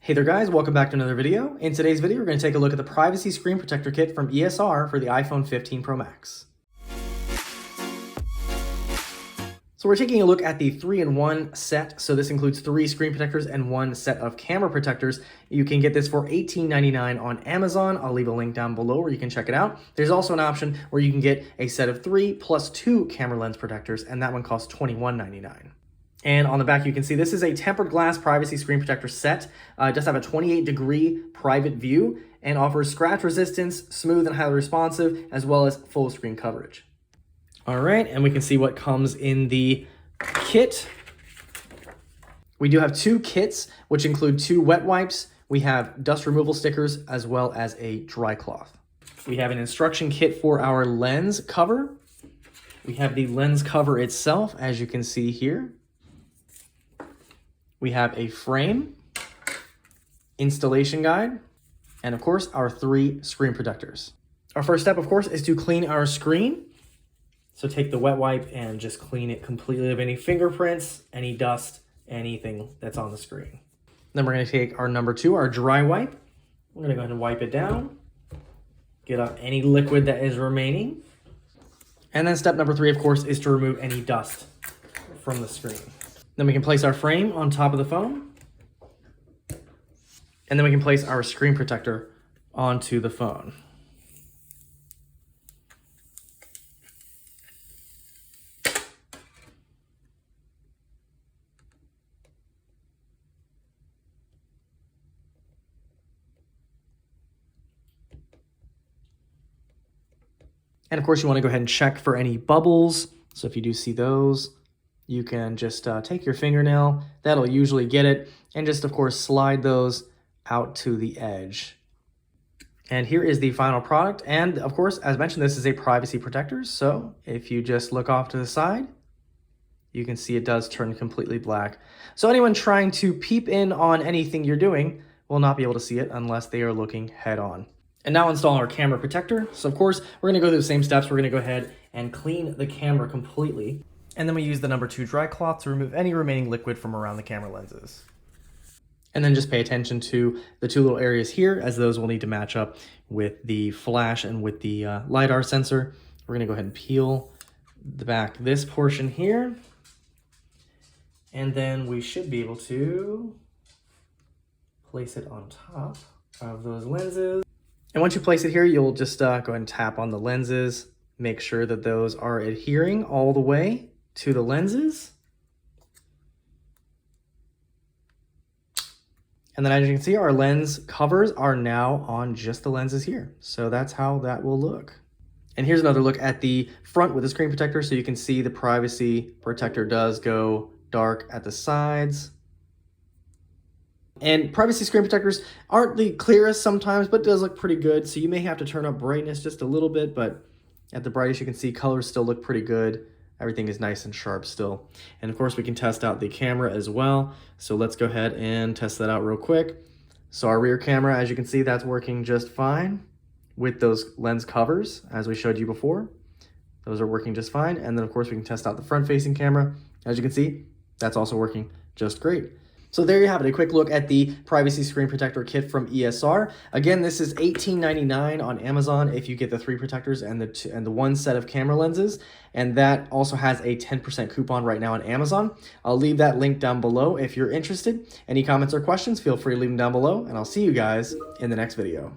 Hey there guys, welcome back to another video. In today's video, we're going to take a look at the Privacy Screen Protector Kit from ESR for the iPhone 15 Pro Max. So we're taking a look at the 3-in-1 set. So this includes 3 screen protectors and 1 set of camera protectors. You can get this for $18.99 on Amazon. I'll leave a link down below where you can check it out. There's also an option where you can get a set of 3 plus 2 camera lens protectors, and that one costs $21.99. And on the back, you can see this is a tempered glass privacy screen protector set. It does have a 28-degree private view and offers scratch resistance, smooth and highly responsive, as well as full screen coverage. All right, and we can see what comes in the kit. We do have 2 kits, which include 2 wet wipes. We have dust removal stickers, as well as a dry cloth. We have an instruction kit for our lens cover. We have the lens cover itself, as you can see here. We have a frame, installation guide, and of course, our 3 screen protectors. Our first step, of course, is to clean our screen. So take the wet wipe and just clean it completely of any fingerprints, any dust, anything that's on the screen. Then we're gonna take our number 2, our dry wipe. We're gonna go ahead and wipe it down, get out any liquid that is remaining. And then step number 3, of course, is to remove any dust from the screen. Then we can place our frame on top of the phone. And then we can place our screen protector onto the phone. And of course, you want to go ahead and check for any bubbles. So if you do see those, you can just take your fingernail, that'll usually get it, and just of course slide those out to the edge. And here is the final product. And of course, as mentioned, this is a privacy protector. So if you just look off to the side, you can see it does turn completely black. So anyone trying to peep in on anything you're doing will not be able to see it unless they are looking head on. And now install our camera protector. So of course, we're gonna go through the same steps. We're gonna go ahead and clean the camera completely. And then we use the number 2 dry cloth to remove any remaining liquid from around the camera lenses. And then just pay attention to the 2 little areas here, as those will need to match up with the flash and with the LiDAR sensor. We're gonna go ahead and peel the back this portion here. And then we should be able to place it on top of those lenses. And once you place it here, you'll just go ahead and tap on the lenses. Make sure that those are adhering all the way to the lenses. And then as you can see, our lens covers are now on just the lenses here. So that's how that will look. And here's another look at the front with the screen protector. So you can see the privacy protector does go dark at the sides. And privacy screen protectors aren't the clearest sometimes, but it does look pretty good. So you may have to turn up brightness just a little bit, but at the brightest you can see colors still look pretty good. Everything is nice and sharp still. And of course we can test out the camera as well. So let's go ahead and test that out real quick. So our rear camera, as you can see, that's working just fine with those lens covers, as we showed you before. Those are working just fine. And then of course we can test out the front facing camera. As you can see, that's also working just great. So there you have it, a quick look at the Privacy Screen Protector Kit from ESR. Again, this is $18.99 on Amazon if you get the 3 protectors and the 1 set of camera lenses. And that also has a 10% coupon right now on Amazon. I'll leave that link down below if you're interested. Any comments or questions, feel free to leave them down below, and I'll see you guys in the next video.